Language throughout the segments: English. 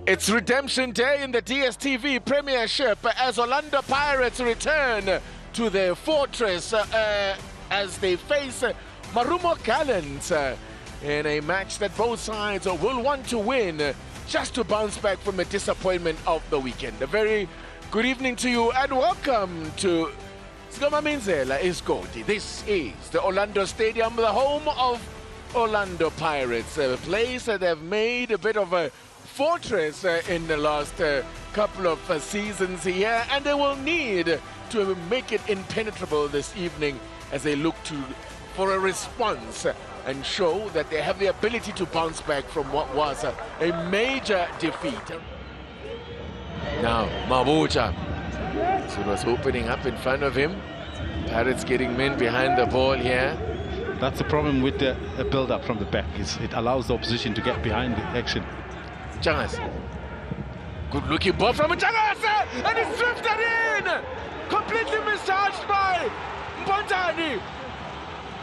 It's redemption day in the DStv Premiership as Orlando Pirates return to their fortress as they face Marumo Gallants in a match that both sides will want to win just to bounce back from the disappointment of the weekend. A very good evening to you and welcome to Sgamaminzela Iskoti. This is the Orlando Stadium, the home of Orlando Pirates, a place that have made a bit of a fortress in the last couple of seasons here, and they will need to make it impenetrable this evening as they look for a response and show that they have the ability to bounce back from what was a major defeat. Now Mabucha, so it was opening up in front of him. Pirates getting men behind the ball here. That's the problem with the build-up from the back. It allows the opposition to get behind the action. Jangas. Good looking ball from Jangas, and it's drifted in! Completely misjudged by Mbontani.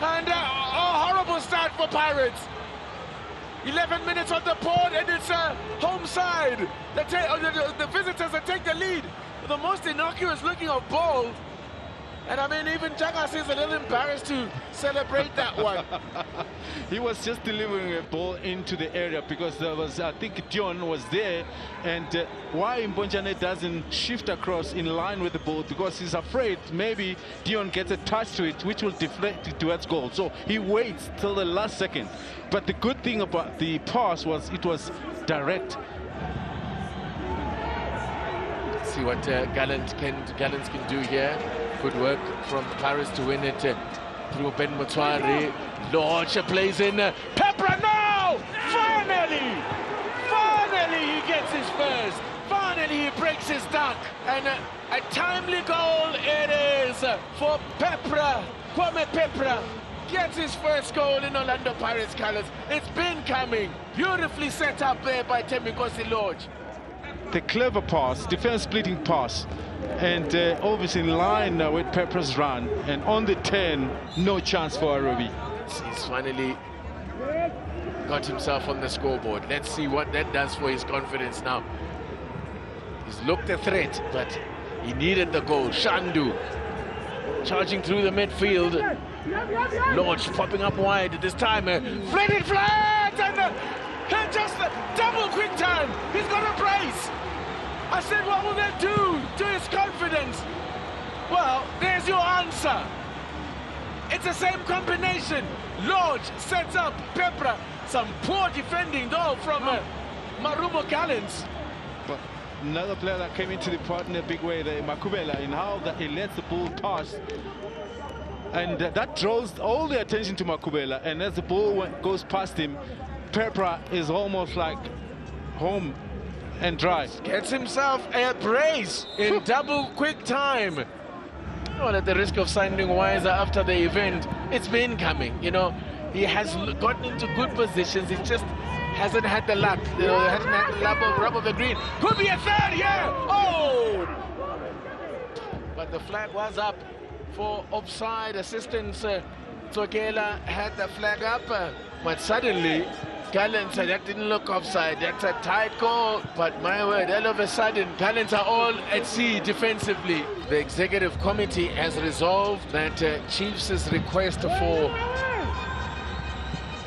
And a horrible start for Pirates. 11 minutes on the board, and it's home side. The visitors that take the lead. The most innocuous looking of ball. And I mean, even Jangas is a little embarrassed to celebrate that one. He was just delivering a ball into the area because there was, I think Dion was there, and why Mbonjane doesn't shift across in line with the ball, because he's afraid maybe Dion gets a touch to it which will deflect it towards goal. So he waits till the last second. But the good thing about the pass was it was direct. See what Gallants can do here. Good work from Paris to win it through Ben Motwari. Lodge plays in. Pepra now! Finally he gets his first. Finally he breaks his duck. And a timely goal it is for Pepra. Kwame Pepra gets his first goal in Orlando Pirates colours. It's been coming. Beautifully set up there by Temikosi Lodge. The clever pass, defense splitting pass, and obviously in line with Pepra's run, and on the 10, no chance for Arobi. He's finally got himself on the scoreboard. Let's see what that does for his confidence now. He's looked a threat, but he needed the goal. Shandu charging through the midfield. Lodge popping up wide at this time. Flatted flat, and just double quick time. He's got a brace. I said, what will that do to his confidence? Well, there's your answer. It's the same combination. Lodge sets up Pepra. Some poor defending though from Marumo Gallants. But another player that came into the part in a big way, the Makubela, in how that he lets the ball pass. And that draws all the attention to Makubela. And as the ball goes past him, Pepra is almost like home and dry. Gets himself a brace in double quick time. Well, at the risk of sounding wiser after the event, it's been coming. You know, he has gotten into good positions. He just hasn't had the luck. You know, hasn't had the rub of the green. Could be a third, yeah! Oh! But the flag was up for offside. Assistance Tsokela had the flag up, but suddenly Gallants, that didn't look offside. That's a tight goal, but my word, all of a sudden, Gallants are all at sea defensively. The executive committee has resolved that Chiefs' request for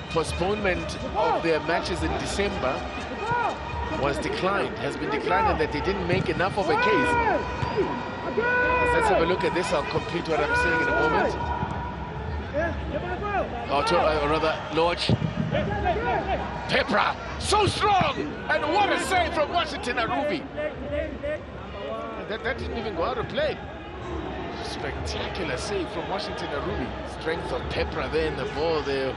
postponement of their matches in December was declined, has been declined, and that they didn't make enough of a case. Let's have a look at this. I'll complete what I'm saying in a moment. Or rather, Lodge. Pepra, so strong! And what a save from Washington Arubi. That didn't even go out of play. Spectacular save from Washington Arubi. Strength of Pepra there in the ball there.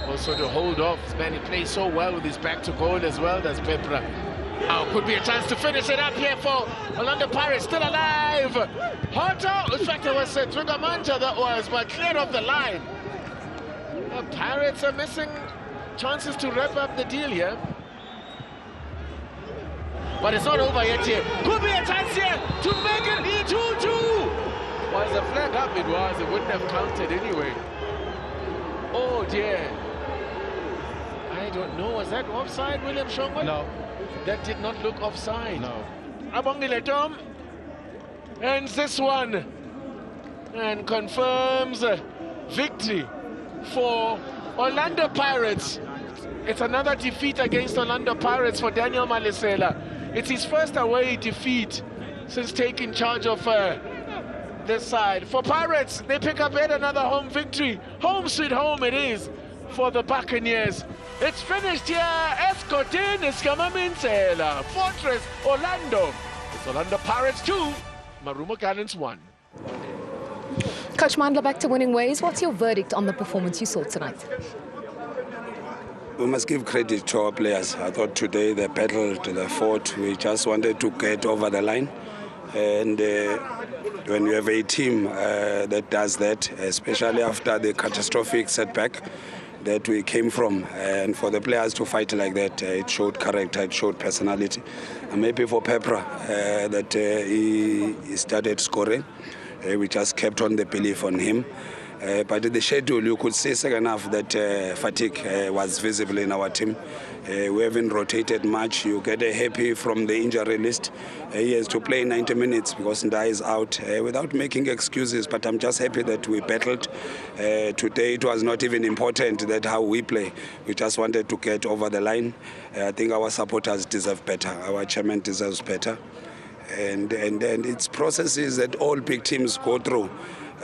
Also to hold off. This man, he plays so well with his back to goal as well, does Pepra. Now could be a chance to finish it up here for Orlando Pirates, still alive. Hoto, in fact it was Trugamanja that was, but clear off the line. The Pirates are missing chances to wrap up the deal here. But it's not over yet here. Could be a chance here to make it 2-2. Was the flag up? It was. It wouldn't have counted anyway. Oh dear. I don't know. Was that offside, William Shongwe? No, That did not look offside. No. Abongile Tom ends this one and confirms victory for Orlando Pirates. It's another defeat against Orlando Pirates for Daniel Malisela. It's his first away defeat since taking charge of this side. For Pirates, they pick up yet another home victory. Home sweet home it is for the Buccaneers. It's finished here. Escotin Eskamaminsela. Fortress Orlando. It's Orlando Pirates 2, Marumo Gallants 1. Coach Mandla, back to winning ways. What's your verdict on the performance you saw tonight? We must give credit to our players. I thought today they battled, they fought. We just wanted to get over the line. And when you have a team that does that, especially after the catastrophic setback that we came from, and for the players to fight like that, it showed character, it showed personality. And maybe for Pepra, that he started scoring. We just kept on the belief on him. But in the schedule, you could see second half that fatigue was visible in our team. We haven't rotated much. You get a happy from the injury list. He has to play 90 minutes because Ndai is out without making excuses. But I'm just happy that we battled. Today it was not even important that how we play. We just wanted to get over the line. I think our supporters deserve better. Our chairman deserves better. And it's processes that all big teams go through.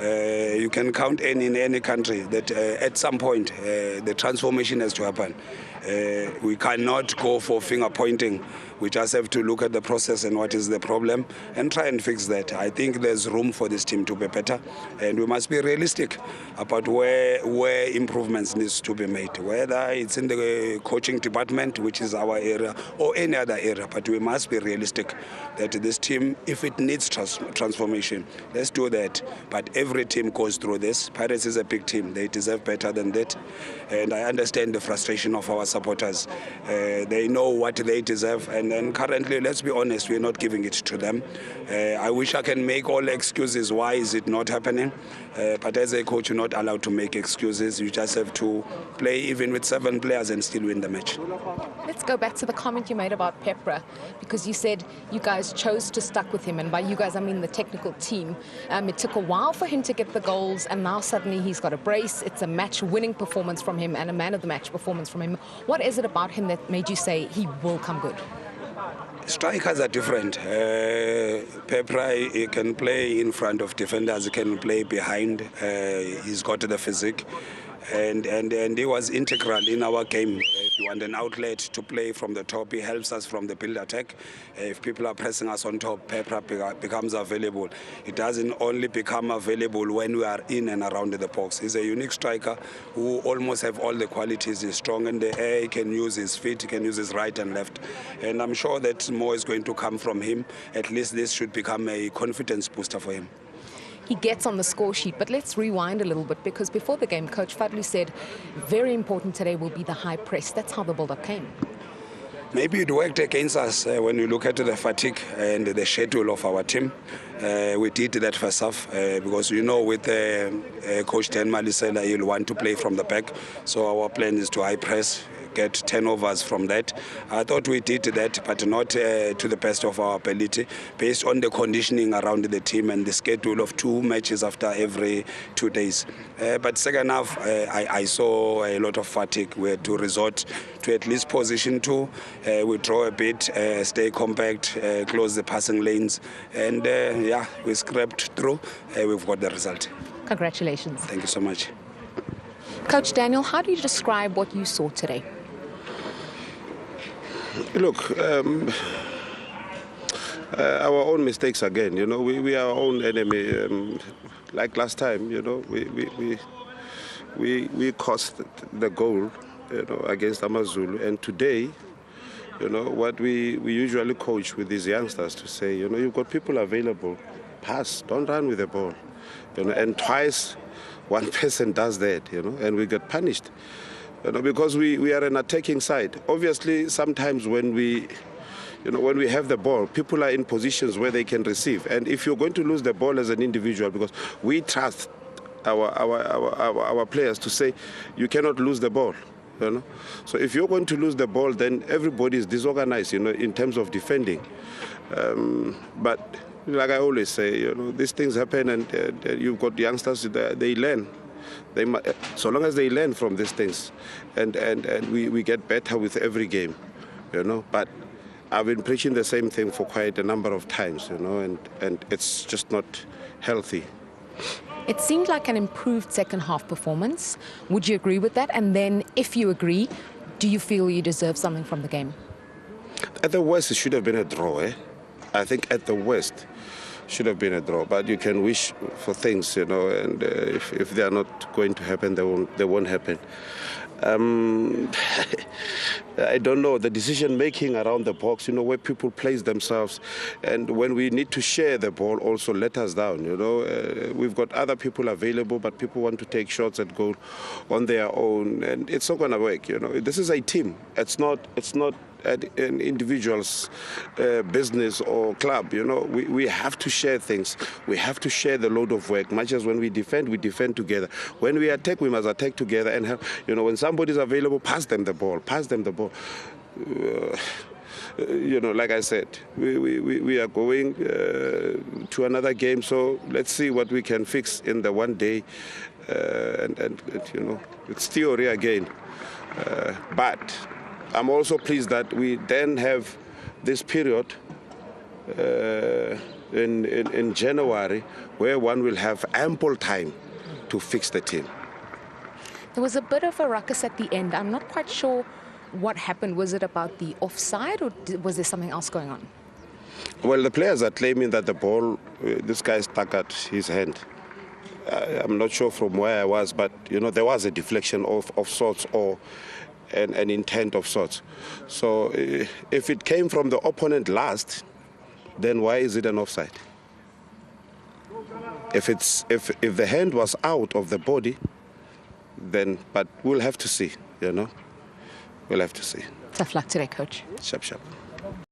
You can count in any country that at some point the transformation has to happen. We cannot go for finger pointing. We just have to look at the process and what is the problem and try and fix that. I think there's room for this team to be better, and we must be realistic about where improvements needs to be made, whether it's in the coaching department, which is our area, or any other area. But we must be realistic that this team, if it needs transformation, let's do that. But every team goes through this. Pirates is a big team. They deserve better than that. And I understand the frustration of our supporters. They know what they deserve. And currently, let's be honest, we're not giving it to them. I wish I can make all excuses. Why is it not happening? But as a coach, you're not allowed to make excuses. You just have to play even with 7 players and still win the match. Let's go back to the comment you made about Pepra, because you said you guys chose to stuck with him, and by you guys I mean the technical team. It took a while for him to get the goals, and now suddenly he's got a brace. It's a match-winning performance from him and a man-of-the-match performance from him. What is it about him that made you say he will come good? Strikers are different. Pepra, he can play in front of defenders, he can play behind. He's got the physique. And he was integral in our game. If you want an outlet to play from the top, he helps us from the build attack. If people are pressing us on top, Pepra becomes available. It doesn't only become available when we are in and around the box. He's a unique striker who almost have all the qualities. He's strong in the air, he can use his feet, he can use his right and left. And I'm sure that more is going to come from him. At least this should become a confidence booster for him. He gets on the score sheet, but let's rewind a little bit, because before the game, Coach Fadlu said very important today will be the high press. That's how the build-up came. Maybe it worked against us when you look at the fatigue and the schedule of our team. We did that first half because, you know, with Coach Dan Malisela, he'll want to play from the back. So our plan is to high press, get turnovers from that. I thought we did that, but not to the best of our ability, based on the conditioning around the team and the schedule of 2 matches after every 2 days. But second half, I saw a lot of fatigue. We had to resort to at least position 2, withdraw a bit, stay compact, close the passing lanes, and yeah, we scraped through. We've got the result. Congratulations. Thank you so much. Coach Daniel, how do you describe what you saw today? Look, our own mistakes again. You know, we are our own enemy. Like last time, you know, we cost the goal, you know, against Amazulu. And today, you know, what we usually coach with these youngsters to say, you know, you've got people available, pass, don't run with the ball. You know, and twice one person does that, you know, and we get punished. You know, because we are an attacking side. Obviously, sometimes when we have the ball, people are in positions where they can receive. And if you're going to lose the ball as an individual, because we trust our players to say, you cannot lose the ball. you know. So if you're going to lose the ball, then everybody is disorganized, you know, in terms of defending. But like I always say, you know, these things happen, and you've got youngsters, they learn. So long as they learn from these things, and we get better with every game, you know. But I've been preaching the same thing for quite a number of times, you know, and it's just not healthy. It seemed like an improved second half performance. Would you agree with that? And then, if you agree, do you feel you deserve something from the game? At the worst, it should have been a draw, eh? I think at the worst, should have been a draw. But you can wish for things, you know, and if they are not going to happen, they won't happen. I don't know, the decision-making around the box, you know, where people place themselves, and when we need to share the ball also let us down, you know. We've got other people available, but people want to take shots at goal on their own, and it's not going to work, you know. This is a team. It's not an individual's business or club, you know. We have to share things. We have to share the load of work. Much as when we defend together. When we attack, we must attack together and help. You know, when somebody's available, pass them the ball. You know, like I said, we are going to another game, so let's see what we can fix in the one day. And you know, it's theory again. But I'm also pleased that we then have this period in January where one will have ample time to fix the team. There was a bit of a ruckus at the end. I'm not quite sure what happened. Was it about the offside, or was there something else going on? Well, the players are claiming that the ball, this guy stuck at his hand. I'm not sure from where I was, but, you know, there was a deflection of sorts, or an intent of sorts. So if it came from the opponent last, then why is it an offside? If the hand was out of the body, then, but we'll have to see, you know. We'll have to see. Tough luck today, Coach. Sharp.